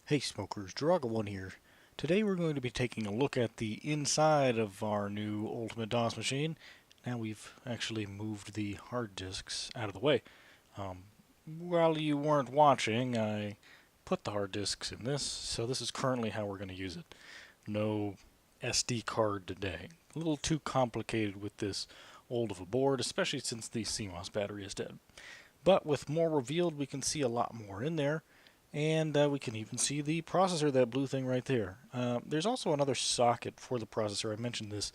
Hey smokers, Draga1 here. Today we're going to be taking a look at the inside of our new Ultimate DOS machine. Now we've actually moved the hard disks out of the way. While you weren't watching, I put the hard disks in this, so this is currently how we're going to use it. No SD card today. A little too complicated with this old of a board, especially since the CMOS battery is dead. But with more revealed, we can see a lot more in there. And we can even see the processor, that blue thing right there. There's also another socket for the processor. I mentioned this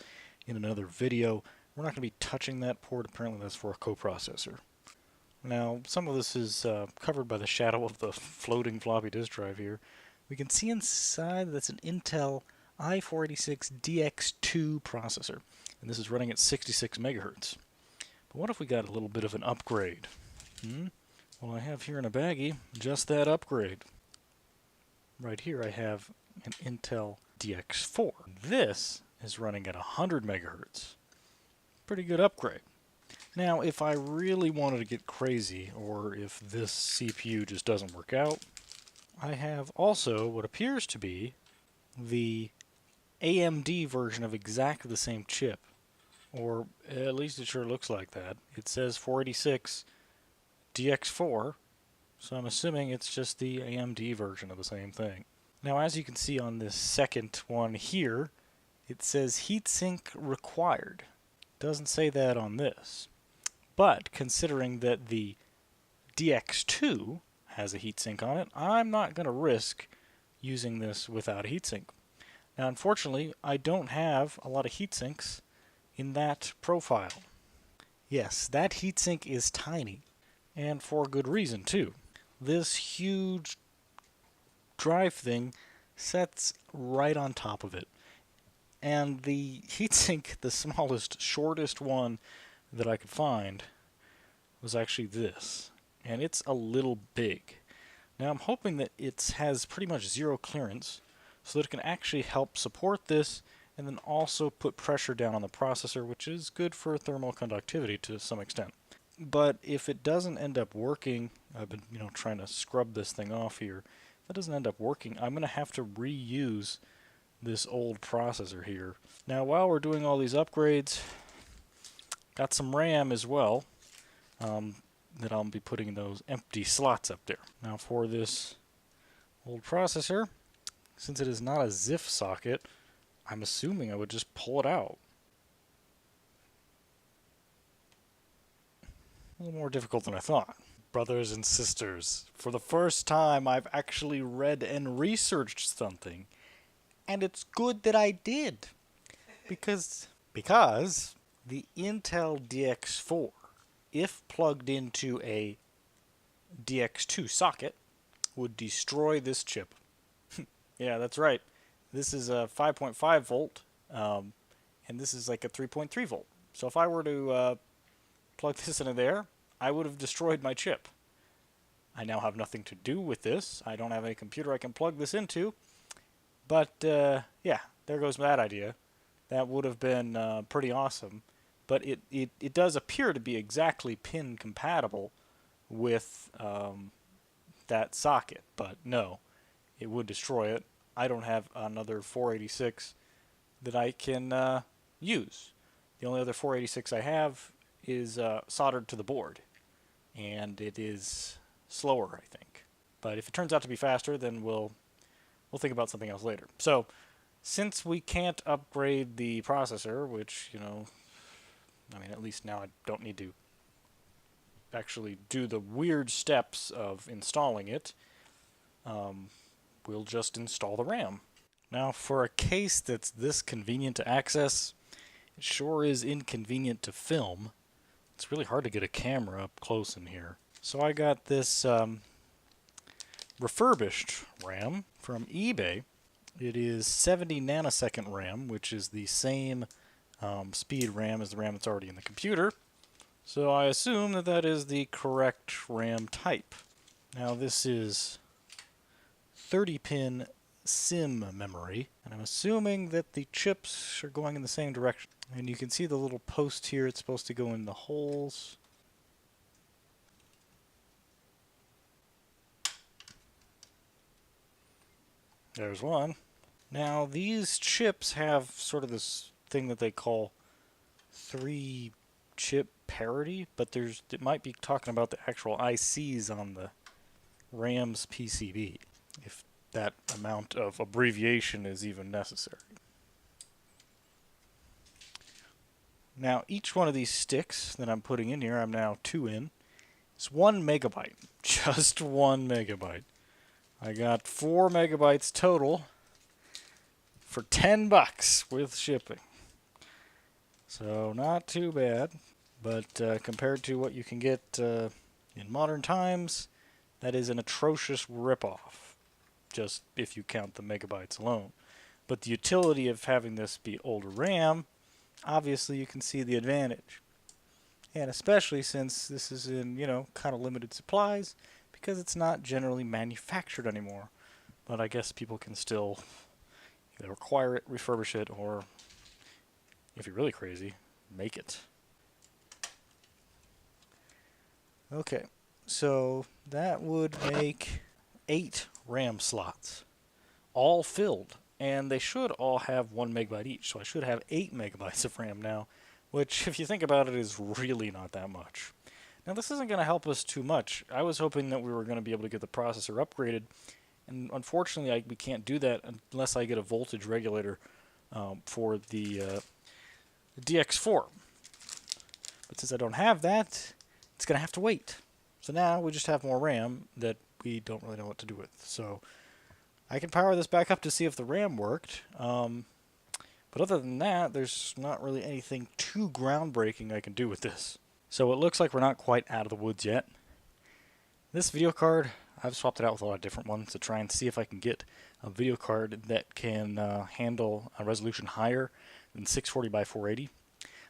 in another video. We're not going to be touching that port. Apparently that's for a coprocessor. Now, some of this is covered by the shadow of the floating floppy disk drive here. We can see inside that's an Intel i486 DX2 processor. And this is running at 66 megahertz. But what if we got a little bit of an upgrade? Well, I have here in a baggie just that upgrade. Right here I have an Intel DX4. This is running at 100 megahertz. Pretty good upgrade. Now, if I really wanted to get crazy, or if this CPU just doesn't work out, I have also what appears to be the AMD version of exactly the same chip. Or at least it sure looks like that. It says 486 DX4, so I'm assuming it's just the AMD version of the same thing. Now, as you can see on this second one here, it says heatsink required. Doesn't say that on this. But considering that the DX2 has a heatsink on it, I'm not going to risk using this without a heatsink. Now, unfortunately, I don't have a lot of heatsinks in that profile. Yes, that heatsink is tiny. And for good reason, too. This huge drive thing sets right on top of it. And the heatsink, the smallest, shortest one that I could find, was actually this. And it's a little big. Now I'm hoping that it has pretty much zero clearance, so that it can actually help support this, and then also put pressure down on the processor, which is good for thermal conductivity to some extent. But if it doesn't end up working, I've been trying to scrub this thing off here. If it doesn't end up working, I'm going to have to reuse this old processor here. Now, while we're doing all these upgrades, got some RAM as well that I'll be putting in those empty slots up there. Now, for this old processor, since it is not a ZIF socket, I'm assuming I would just pull it out. A little more difficult than I thought. Brothers and sisters, for the first time I've actually read and researched something, and it's good that I did. Because the Intel DX4, if plugged into a DX2 socket, would destroy this chip. Yeah, that's right. This is a 5.5 volt, and this is like a 3.3 volt. So if I were to plug this into there, I would have destroyed my chip. I now have nothing to do with this. I don't have any computer I can plug this into. But, yeah, there goes that idea. That would have been pretty awesome. But it does appear to be exactly pin compatible with that socket. But no, it would destroy it. I don't have another 486 that I can use. The only other 486 I have is soldered to the board, and it is slower, I think. But if it turns out to be faster, then we'll think about something else later. So, since we can't upgrade the processor, which, I mean, at least now I don't need to actually do the weird steps of installing it, we'll just install the RAM. Now, for a case that's this convenient to access, it sure is inconvenient to film. It's really hard to get a camera up close in here. So I got this refurbished RAM from eBay. It is 70 nanosecond RAM, which is the same speed RAM as the RAM that's already in the computer. So I assume that that is the correct RAM type. Now this is 30-pin SIMM memory, and I'm assuming that the chips are going in the same direction. And you can see the little post here, it's supposed to go in the holes. There's one. Now, these chips have sort of this thing that they call 3-chip parity, but it might be talking about the actual ICs on the RAM's PCB, if that amount of abbreviation is even necessary. Now, each one of these sticks that I'm putting in here, I'm now 2 in, is 1 megabyte. Just 1 megabyte. I got 4 megabytes total for $10 with shipping. So not too bad, but compared to what you can get in modern times, that is an atrocious ripoff, just if you count the megabytes alone. But the utility of having this be older RAM, obviously you can see the advantage. And especially since this is in, kind of limited supplies, because it's not generally manufactured anymore. But I guess people can still either acquire it, refurbish it, or, if you're really crazy, make it. Okay, so that would make 8 RAM slots, all filled. And they should all have 1 megabyte each, so I should have 8 megabytes of RAM now, which, if you think about it, is really not that much. Now, this isn't going to help us too much. I was hoping that we were going to be able to get the processor upgraded, and unfortunately, we can't do that unless I get a voltage regulator for the DX4. But since I don't have that, it's going to have to wait. So now we just have more RAM that we don't really know what to do with. So I can power this back up to see if the RAM worked. But other than that, there's not really anything too groundbreaking I can do with this. So it looks like we're not quite out of the woods yet. This video card, I've swapped it out with a lot of different ones to try and see if I can get a video card that can handle a resolution higher than 640 by 480.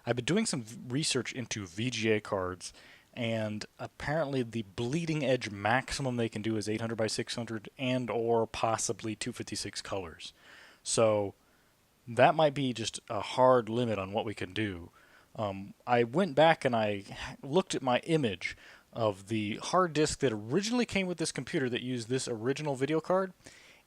I've been doing some research into VGA cards, and apparently the bleeding edge maximum they can do is 800 by 600 and or possibly 256 colors. So that might be just a hard limit on what we can do. I went back and I looked at my image of the hard disk that originally came with this computer that used this original video card,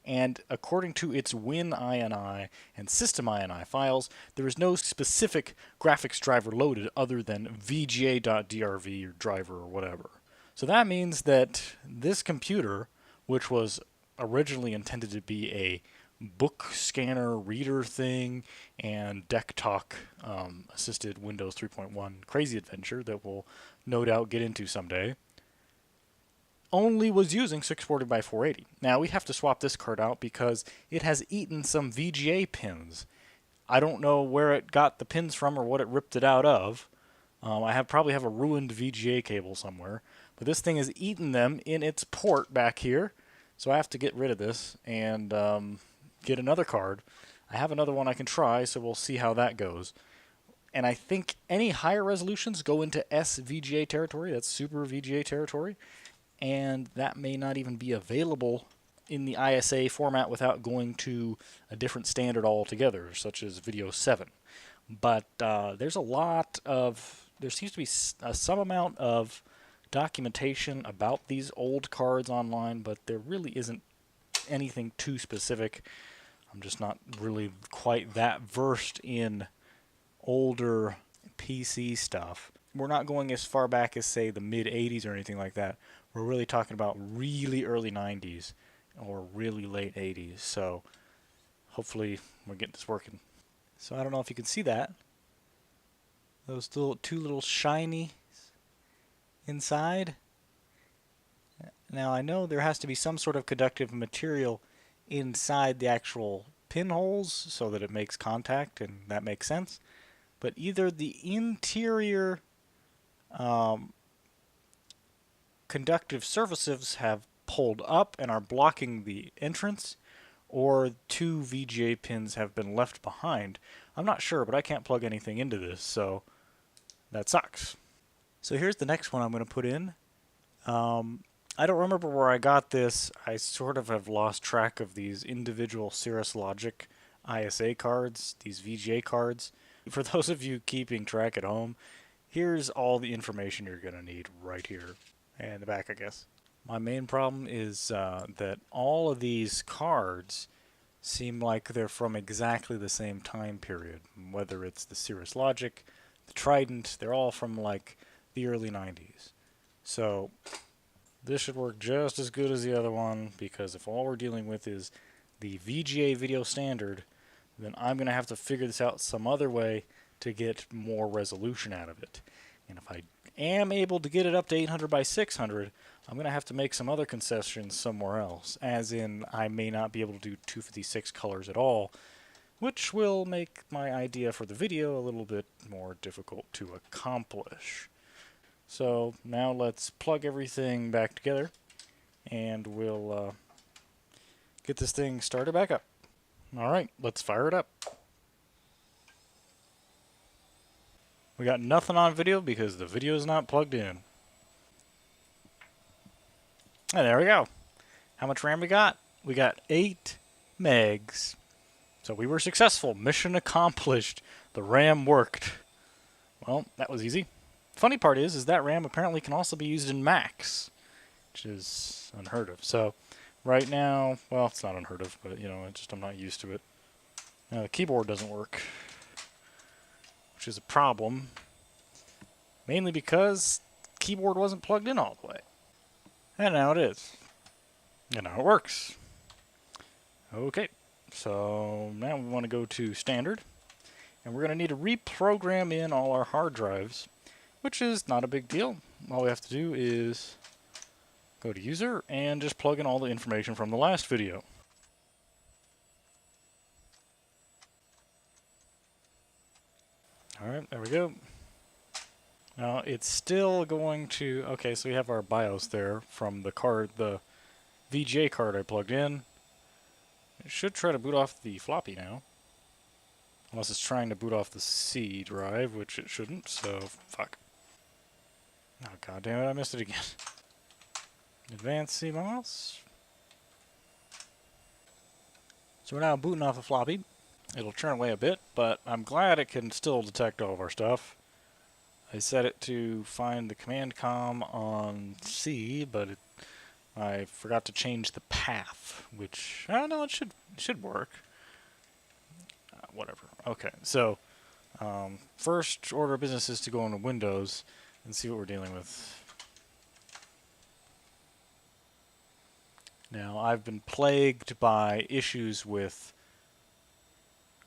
and according to its WinINI and SystemINI files, there is no specific graphics driver loaded other than VGA.drv or driver or whatever. So that means that this computer, which was originally intended to be a book scanner reader thing and DECTalk assisted Windows 3.1 crazy adventure that we'll no doubt get into someday, only was using 640 by 480. Now we have to swap this card out because it has eaten some VGA pins. I don't know where it got the pins from or what it ripped it out of. I probably have a ruined VGA cable somewhere, but this thing has eaten them in its port back here, so I have to get rid of this and get another card. I have another one I can try, so we'll see how that goes. And I think any higher resolutions go into SVGA territory, that's Super VGA territory, and that may not even be available in the ISA format without going to a different standard altogether, such as Video 7. But there seems to be some amount of documentation about these old cards online, but there really isn't anything too specific. I'm just not really quite that versed in older PC stuff. We're not going as far back as, say, the mid-'80s or anything like that. We're really talking about really early 90s or really late 80s. So hopefully we're getting this working. So I don't know if you can see that. Those two little shiny inside. Now I know there has to be some sort of conductive material inside the actual pinholes so that it makes contact, and that makes sense. But either the interior conductive surfaces have pulled up and are blocking the entrance, or 2 VGA pins have been left behind. I'm not sure, but I can't plug anything into this, so that sucks. So here's the next one I'm going to put in. I don't remember where I got this. I sort of have lost track of these individual Cirrus Logic ISA cards, these VGA cards. For those of you keeping track at home, here's all the information you're going to need right here. And the back, I guess. My main problem is that all of these cards seem like they're from exactly the same time period. Whether it's the Cirrus Logic, the Trident, they're all from like the early 90s. So this should work just as good as the other one, because if all we're dealing with is the VGA video standard, then I'm going to have to figure this out some other way to get more resolution out of it. And if I am able to get it up to 800 by 600, I'm going to have to make some other concessions somewhere else, as in I may not be able to do 256 colors at all, which will make my idea for the video a little bit more difficult to accomplish. So now let's plug everything back together, and we'll get this thing started back up. Alright, let's fire it up. We got nothing on video because the video is not plugged in. And there we go. How much RAM we got? We got 8 megs. So we were successful. Mission accomplished. The RAM worked. Well, that was easy. Funny part is that RAM apparently can also be used in Macs, which is unheard of. So right now, well, it's not unheard of, but you know, I'm not used to it. Now the keyboard doesn't work, which is a problem, mainly because the keyboard wasn't plugged in all the way. And now it is. And now it works. Okay, so now we want to go to standard, and we're going to need to reprogram in all our hard drives, which is not a big deal. All we have to do is go to user and just plug in all the information from the last video. Alright, there we go. Now it's still going to, okay, so we have our BIOS there from the card, the VGA card I plugged in. It should try to boot off the floppy now. Unless it's trying to boot off the C drive, which it shouldn't, so fuck. Oh god damn it, I missed it again. Advanced CMOS. So we're now booting off a floppy. It'll turn away a bit, but I'm glad it can still detect all of our stuff. I set it to find the command com on C, but I forgot to change the path, which, I don't know, it should work. Whatever. Okay, so first order of business is to go into Windows and see what we're dealing with. Now, I've been plagued by issues with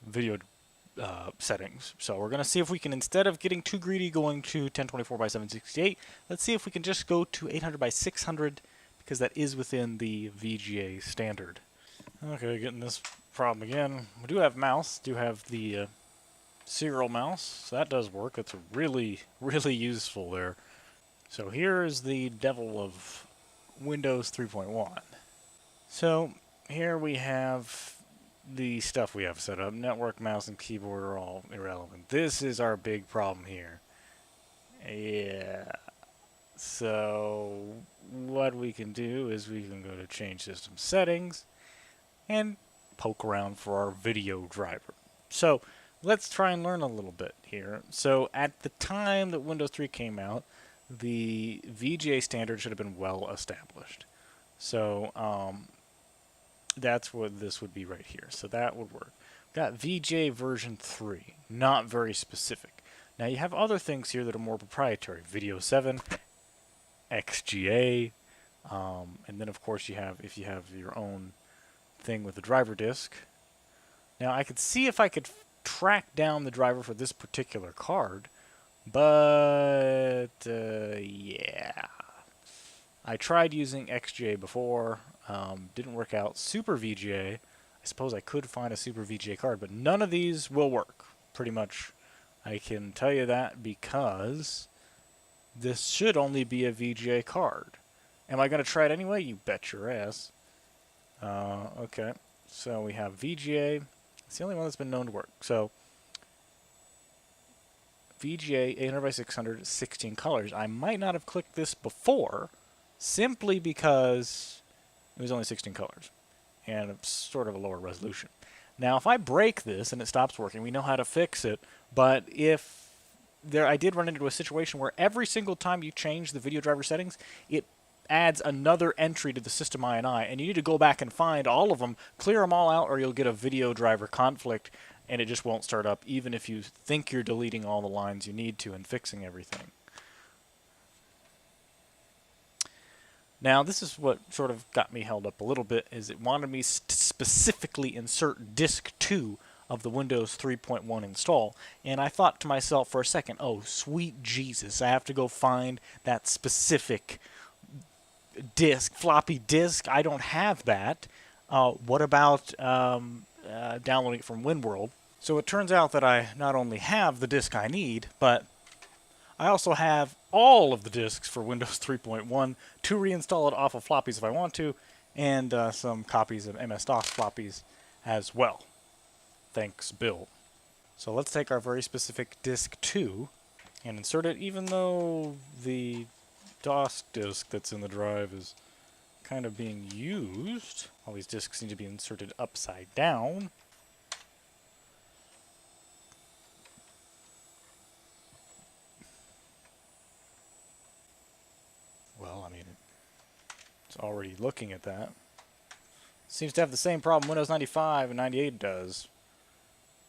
video settings. So we're going to see if we can, instead of getting too greedy going to 1024 by 768, let's see if we can just go to 800 by 600, because that is within the VGA standard. Okay, getting this problem again. We do have mouse, do have the serial mouse, so that does work. That's really, really useful there. So here is the devil of Windows 3.1. So here we have the stuff we have set up. Network, mouse, and keyboard are all irrelevant. This is our big problem here. Yeah. So what we can do is we can go to change system settings and poke around for our video driver. So let's try and learn a little bit here. So at the time that Windows 3 came out, the VGA standard should have been well established. So that's what this would be right here. So that would work. We've got VGA version 3, not very specific. Now you have other things here that are more proprietary. Video 7, XGA, and then of course you have, if you have your own thing with the driver disk. Now I could see if I could track down the driver for this particular card, but yeah. I tried using XGA before, didn't work out. Super VGA, I suppose I could find a Super VGA card, but none of these will work, pretty much. I can tell you that because this should only be a VGA card. Am I going to try it anyway? You bet your ass. Okay, so we have VGA. It's the only one that's been known to work. So VGA 800 by 600, 16 colors. I might not have clicked this before, simply because it was only 16 colors, and it's sort of a lower resolution. Now, if I break this and it stops working, we know how to fix it, but if I did run into a situation where every single time you change the video driver settings, it adds another entry to the system INI, and you need to go back and find all of them, clear them all out, or you'll get a video driver conflict, and it just won't start up, even if you think you're deleting all the lines you need to and fixing everything. Now, this is what sort of got me held up a little bit, is it wanted me to specifically insert disk 2 of the Windows 3.1 install, and I thought to myself for a second, oh, sweet Jesus, I have to go find that specific disk, floppy disk. I don't have that. What about downloading it from WinWorld? So it turns out that I not only have the disk I need, but I also have all of the disks for Windows 3.1 to reinstall it off of floppies if I want to, and some copies of MS-DOS floppies as well. Thanks, Bill. So let's take our very specific disk 2 and insert it, even though the DOS disk that's in the drive is kind of being used. All these disks need to be inserted upside down. Well, I mean, it's already looking at that. Seems to have the same problem Windows 95 and 98 does,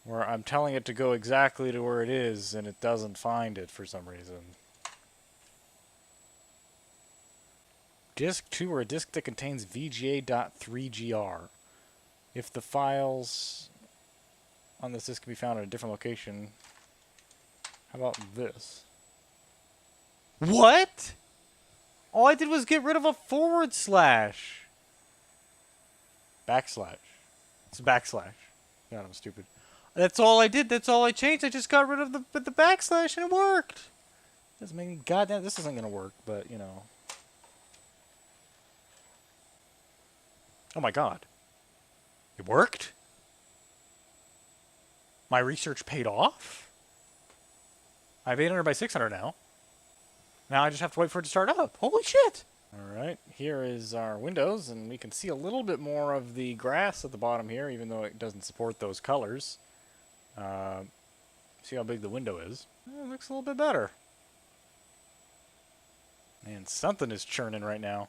where I'm telling it to go exactly to where it is, and it doesn't find it for some reason. Disk 2, or a disk that contains VGA.3GR. If the files on this disk can be found at a different location, how about this? What? All I did was get rid of a // backslash. It's a backslash. God, I'm stupid. That's all I did. That's all I changed. I just got rid of the backslash and it worked. Doesn't make me goddamn. This isn't gonna work, but you know. Oh my God. It worked? My research paid off? I have 800 by 600 now. Now I just have to wait for it to start up. Holy shit! Alright, here is our Windows, and we can see a little bit more of the grass at the bottom here, even though it doesn't support those colors. See how big the window is? It looks a little bit better. Man, something is churning right now.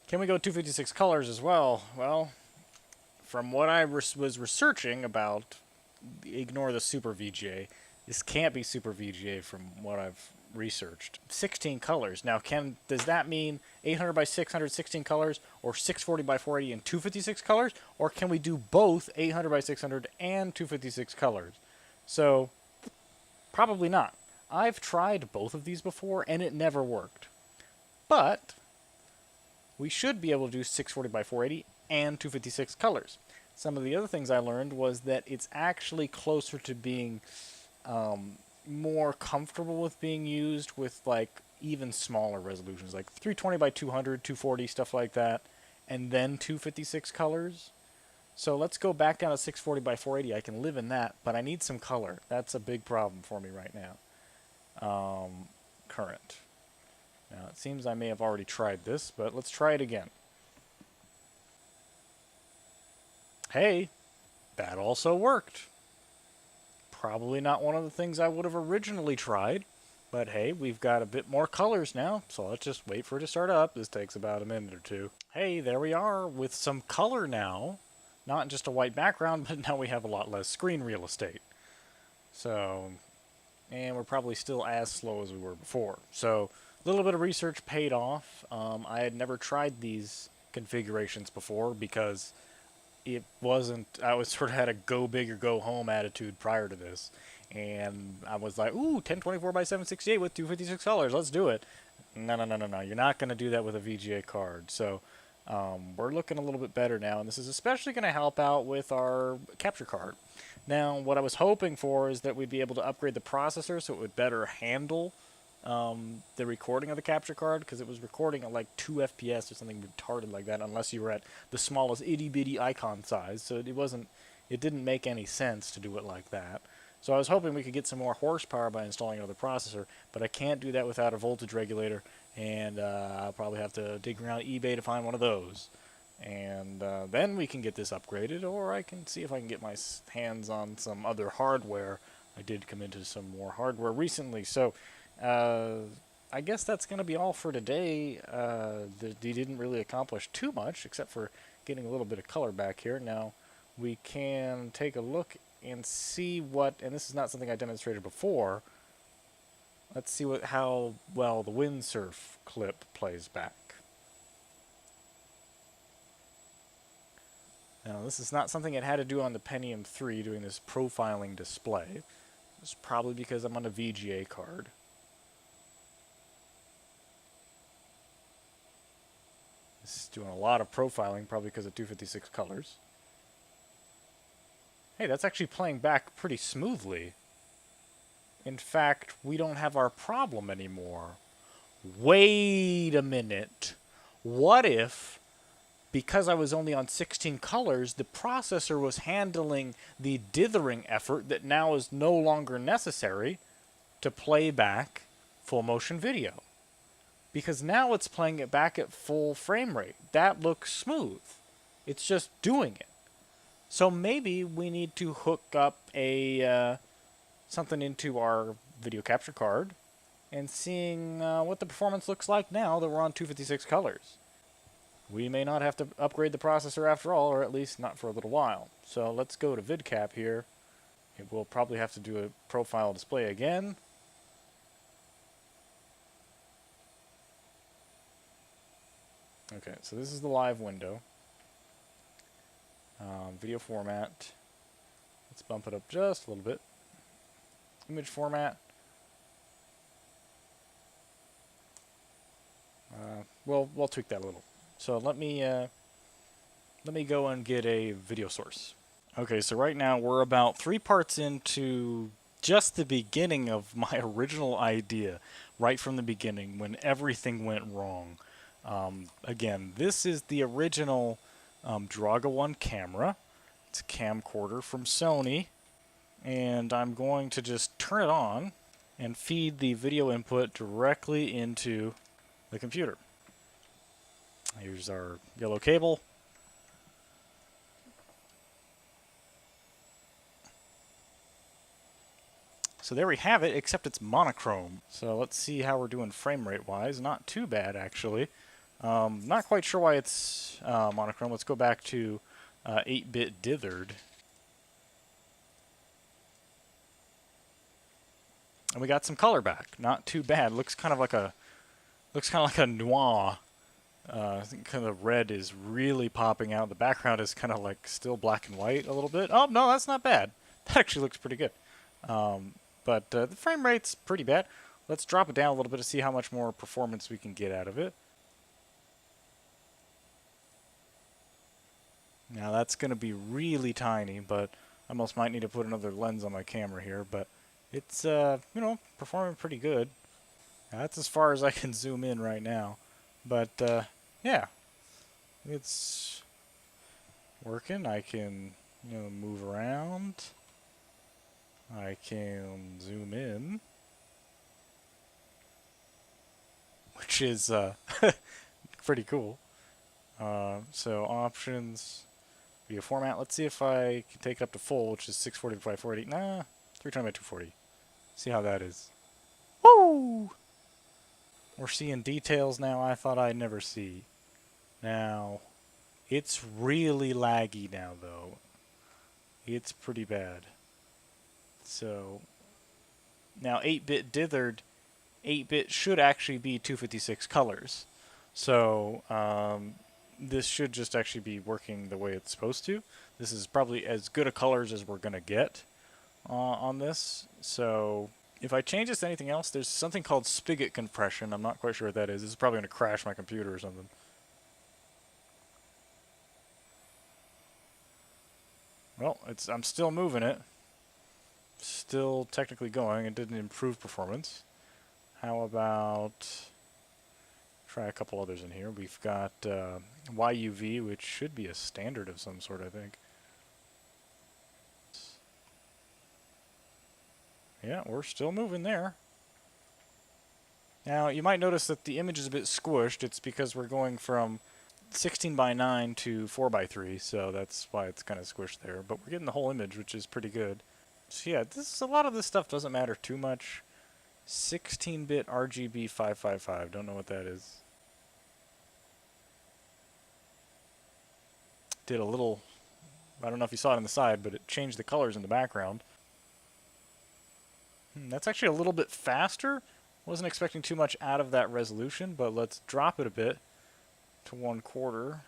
Can we go 256 colors as well? Well, from what I was researching about, ignore the Super VGA, this can't be Super VGA from what I've researched. 16 colors. Now, does that mean 800 by 600, 16 colors, or 640 by 480 and 256 colors? Or can we do both 800 by 600 and 256 colors? So, probably not. I've tried both of these before, and it never worked. But we should be able to do 640 by 480 and 256 colors. Some of the other things I learned was that it's actually closer to being more comfortable with being used with like even smaller resolutions, like 320 by 200, 240, stuff like that, and then 256 colors. So let's go back down to 640 by 480. I can live in that, but I need some color. That's a big problem for me right now. Current. Now, it seems I may have already tried this, but let's try it again. Hey, that also worked. Probably not one of the things I would have originally tried, but hey, we've got a bit more colors now, so let's just wait for it to start up. This takes about a minute or two. Hey, there we are with some color now. Not just a white background, but now we have a lot less screen real estate. So, and we're probably still as slow as we were before. So, a little bit of research paid off. I had never tried these configurations before because it wasn't, I was sort of had a go big or go home attitude prior to this. And I was like, ooh, 1024 by 768 with 256 colors, let's do it. No, you're not going to do that with a VGA card. So, we're looking a little bit better now, and this is especially going to help out with our capture card. Now, what I was hoping for is that we'd be able to upgrade the processor so it would better handle the recording of the capture card, because it was recording at like 2 FPS or something retarded like that, unless you were at the smallest itty-bitty icon size, so it didn't make any sense to do it like that. So I was hoping we could get some more horsepower by installing another processor, but I can't do that without a voltage regulator, and I'll probably have to dig around eBay to find one of those. And then we can get this upgraded, or I can see if I can get my hands on some other hardware. I did come into some more hardware recently, so I I guess that's going to be all for today. They didn't really accomplish too much, except for getting a little bit of color back here. Now, we can take a look and see what, and this is not something I demonstrated before, let's see how well the windsurf clip plays back. Now, this is not something it had to do on the Pentium 3, doing this profiling display. It's probably because I'm on a VGA card. This is doing a lot of profiling, probably because of 256 colors. Hey, that's actually playing back pretty smoothly. In fact, we don't have our problem anymore. Wait a minute. What if, because I was only on 16 colors, the processor was handling the dithering effort that now is no longer necessary to play back full motion video? Because now it's playing it back at full frame rate. That looks smooth. It's just doing it. So maybe we need to hook up a something into our video capture card and seeing what the performance looks like now that we're on 256 colors. We may not have to upgrade the processor after all, or at least not for a little while. So let's go to VidCap here. We'll probably have to do a profile display again. Okay, so this is the live window. Video format. Let's bump it up just a little bit. Image format. We'll tweak that a little. So let me go and get a video source. Okay, so right now we're about 3 parts into just the beginning of my original idea, right from the beginning when everything went wrong. Again, this is the original Draga 1 camera. It's a camcorder from Sony, and I'm going to just turn it on and feed the video input directly into the computer. Here's our yellow cable. So there we have it, except it's monochrome. So let's see how we're doing frame rate wise. Not too bad, actually. Not quite sure why it's monochrome. Let's go back to 8-bit dithered. And we got some color back. Not too bad. Looks kind of like a noir. I think kind of red is really popping out. The background is kind of like still black and white a little bit. Oh no, that's not bad. That actually looks pretty good. But the frame rate's pretty bad. Let's drop it down a little bit to see how much more performance we can get out of it. Now that's going to be really tiny, but I almost might need to put another lens on my camera here, but it's, you know, performing pretty good. Now, that's as far as I can zoom in right now. But, yeah, it's working. I can, you know, move around. I can zoom in, which is pretty cool. So options, video format. Let's see if I can take it up to full, which is 640 by 480. Nah, 320 by 240. See how that is. Woo! We're seeing details now I thought I'd never see. Now, it's really laggy now, though. It's pretty bad. So, now 8-bit dithered, 8-bit should actually be 256 colors. So, this should just actually be working the way it's supposed to. This is probably as good a colors as we're going to get on this. So, if I change this to anything else, there's something called spigot compression. I'm not quite sure what that is. This is probably going to crash my computer or something. Well, I'm still moving it. Still technically going. It didn't improve performance. How about try a couple others in here. We've got YUV, which should be a standard of some sort, I think. Yeah, we're still moving there. Now, you might notice that the image is a bit squished. It's because we're going from 16 by 9 to 4 by 3, so that's why it's kind of squished there. But we're getting the whole image, which is pretty good. So yeah, a lot of this stuff doesn't matter too much. 16-bit RGB 555. Don't know what that is. Did a little, I don't know if you saw it on the side, but it changed the colors in the background. That's actually a little bit faster. Wasn't expecting too much out of that resolution, but let's drop it a bit to 1/4.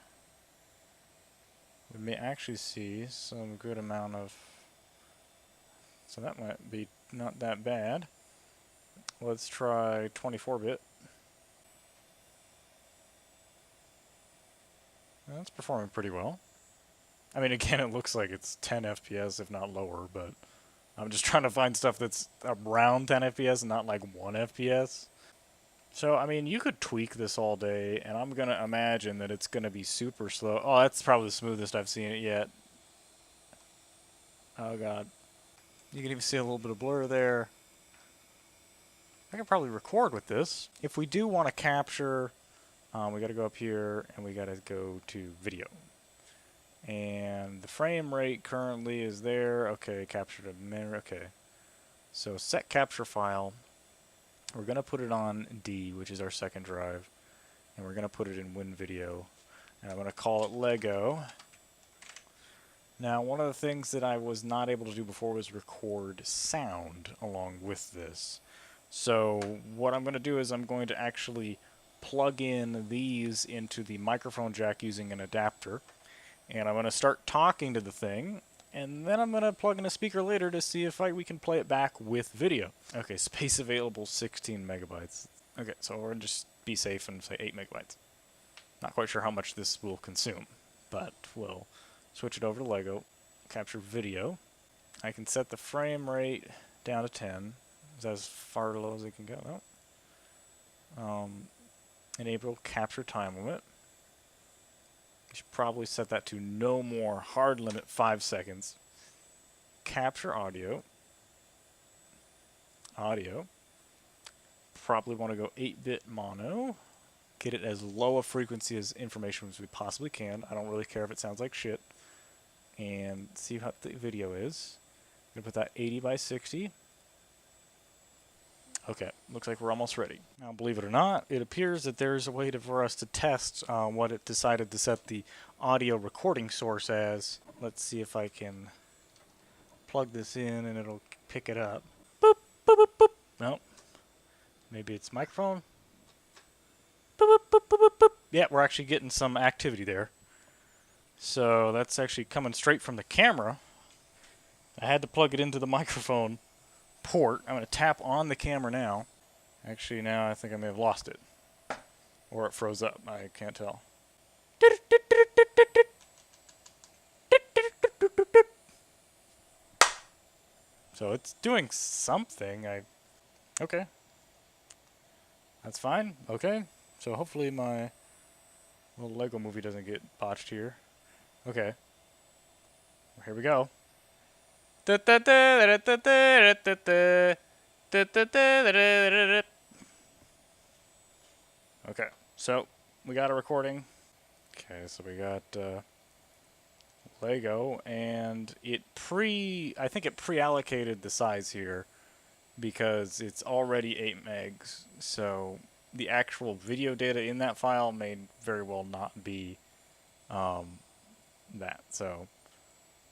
We may actually see some good amount of, so that might be not that bad. Let's try 24-bit. That's performing pretty well. I mean, again, it looks like it's 10 FPS, if not lower, but I'm just trying to find stuff that's around 10 FPS and not like 1 FPS. So, I mean, you could tweak this all day, and I'm going to imagine that it's going to be super slow. Oh, that's probably the smoothest I've seen it yet. Oh, God. You can even see a little bit of blur there. I can probably record with this. If we do want to capture, we got to go up here, and we got to go to video. And the frame rate currently is there. Okay, captured a minute. Okay. So set capture file. We're going to put it on D, which is our second drive. And we're going to put it in WinVideo. And I'm going to call it Lego. Now, one of the things that I was not able to do before was record sound along with this. So what I'm going to do is I'm going to actually plug in these into the microphone jack using an adapter. And I'm going to start talking to the thing, and then I'm going to plug in a speaker later to see if we can play it back with video. Okay, space available 16 megabytes. Okay, so we're going to just be safe and say 8 megabytes. Not quite sure how much this will consume, but we'll switch it over to Lego, capture video. I can set the frame rate down to 10. Is that as far low as it can go? No. Enable capture time limit. You should probably set that to no more. Hard limit 5 seconds. Capture audio. Audio. Probably want to go 8-bit mono. Get it as low a frequency as information as we possibly can. I don't really care if it sounds like shit. And see what the video is. I'm going to put that 80 by 60. Okay, looks like we're almost ready. Now, believe it or not, it appears that there's a way for us to test what it decided to set the audio recording source as. Let's see if I can plug this in and it'll pick it up. Boop, boop, boop, boop. No. Maybe it's microphone. Boop, boop, boop, boop, boop. Yeah, we're actually getting some activity there. So that's actually coming straight from the camera. I had to plug it into the microphone port. I'm going to tap on the camera now. Actually, now I think I may have lost it. Or it froze up. I can't tell. So it's doing something. Okay. That's fine. Okay. So hopefully my little Lego movie doesn't get botched here. Okay. Here we go. Okay, so we got a recording. Okay, so we got Lego, and I think it pre-allocated the size here because it's already 8 megs. So the actual video data in that file may very well not be that. So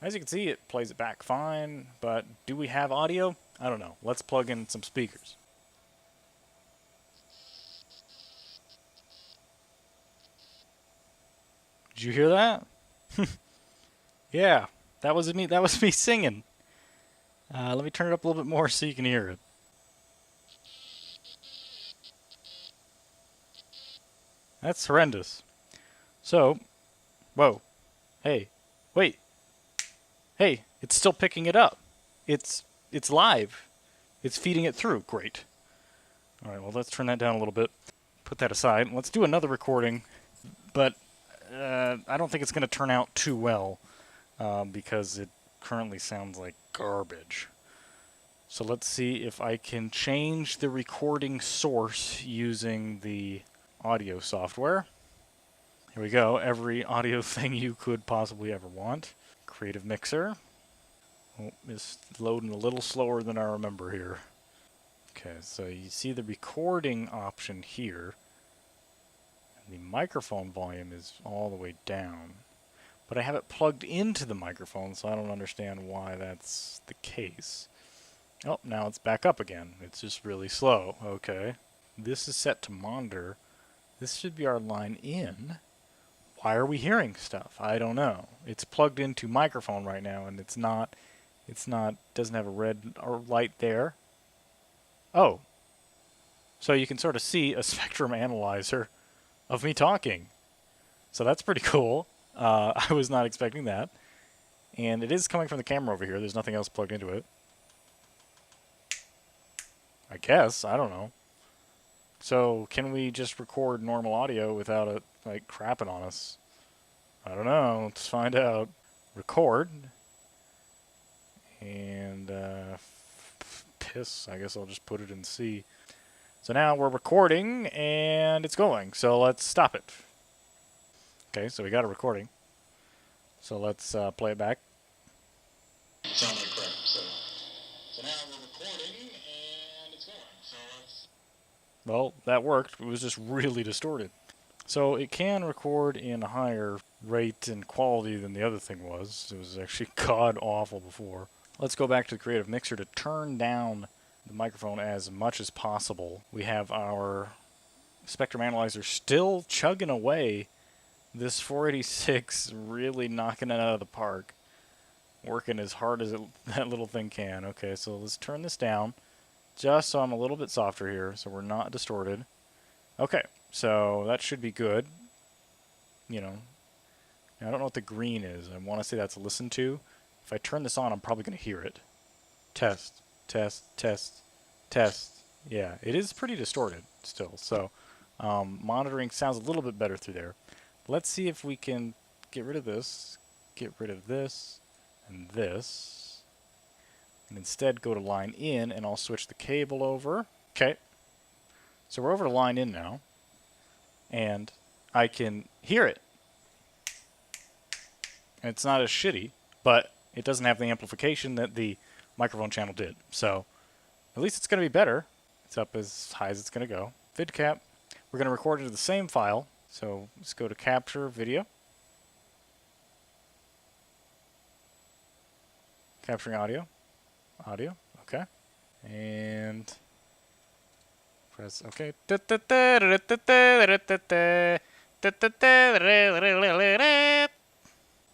as you can see, it plays it back fine, but do we have audio? I don't know. Let's plug in some speakers. Did you hear that? Yeah, that was me. That was me singing. Let me turn it up a little bit more so you can hear it. That's horrendous. So, whoa, hey, wait. Hey, it's still picking it up. It's live. It's feeding it through. Great. All right, well, let's turn that down a little bit. Put that aside. Let's do another recording, but I don't think it's going to turn out too well because it currently sounds like garbage. So let's see if I can change the recording source using the audio software. Here we go. Every audio thing you could possibly ever want. Creative Mixer. Oh, it's loading a little slower than I remember here. Okay, so you see the recording option here. The microphone volume is all the way down. But I have it plugged into the microphone, so I don't understand why that's the case. Oh, now it's back up again. It's just really slow. Okay. This is set to monitor. This should be our line in. Why are we hearing stuff? I don't know. It's plugged into microphone right now, and doesn't have a red or light there. Oh. So you can sort of see a spectrum analyzer of me talking. So that's pretty cool. I was not expecting that. And it is coming from the camera over here. There's nothing else plugged into it. I guess. I don't know. So can we just record normal audio without it, like, crapping on us? I don't know. Let's find out. Record. And, piss. I guess I'll just put it in C. So now we're recording, and it's going. So let's stop it. Okay, so we got a recording. So let's play it back. Sound like crap. So now we're recording, and it's going. So let's... Well, that worked. It was just really distorted. So it can record in a higher rate and quality than the other thing was. It was actually god-awful before. Let's go back to the Creative Mixer to turn down the microphone as much as possible. We have our spectrum analyzer still chugging away. This 486 really knocking it out of the park. Working as hard as that little thing can. Okay, so let's turn this down just so I'm a little bit softer here so we're not distorted. Okay, so that should be good. You know, I don't know what the green is. I want to say that's listen to. If I turn this on, I'm probably going to hear it. Test, test, test, test. Yeah, it is pretty distorted still. So monitoring sounds a little bit better through there. Let's see if we can get rid of this, and this, and instead go to line in, and I'll switch the cable over. Okay, so we're over to line in now, and I can hear it. And it's not as shitty, but it doesn't have the amplification that the microphone channel did. So at least it's going to be better. It's up as high as it's going to go. VidCap. We're going to record into the same file. So let's go to Capture Video. Capturing audio. Audio. Okay. And press OK.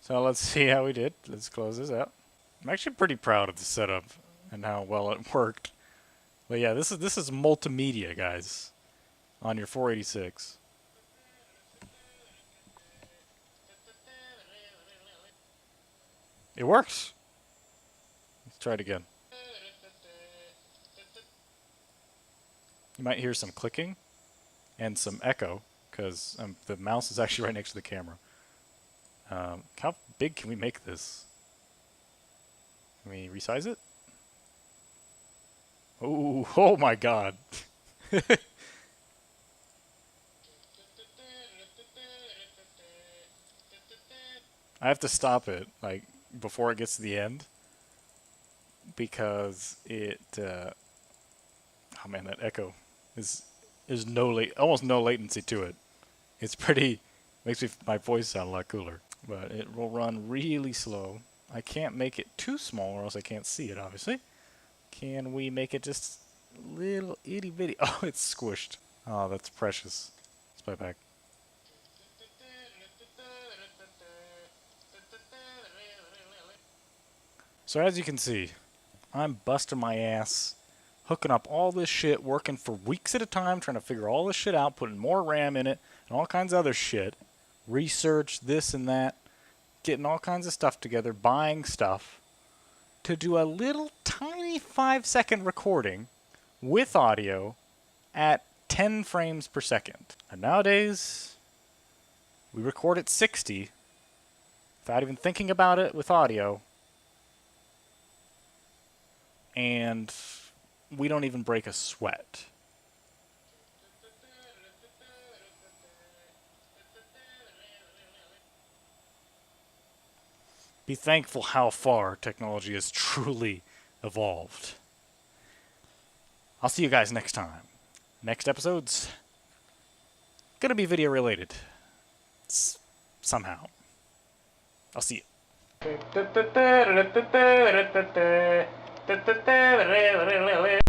So let's see how we did. Let's close this out. I'm actually pretty proud of the setup and how well it worked. But yeah, this is multimedia, guys, on your 486. It works. Let's try it again. You might hear some clicking and some echo because the mouse is actually right next to the camera. How big can we make this? Can we resize it? Ooh, oh my god. I have to stop it, like, before it gets to the end. Because it, oh man, that echo is almost no latency to it. It's pretty, makes my voice sound a lot cooler. But it will run really slow. I can't make it too small or else I can't see it, obviously. Can we make it just a little itty bitty? Oh, it's squished. Oh, that's precious. Let's play it back. So as you can see, I'm busting my ass, hooking up all this shit, working for weeks at a time, trying to figure all this shit out, putting more RAM in it, and all kinds of other shit. Research, this and that, getting all kinds of stuff together, buying stuff, to do a little tiny 5-second recording with audio at 10 frames per second. And nowadays, we record at 60 without even thinking about it with audio, and we don't even break a sweat. Be thankful how far technology has truly evolved. I'll see you guys next time. Next episode's gonna be video related. Somehow. I'll see you.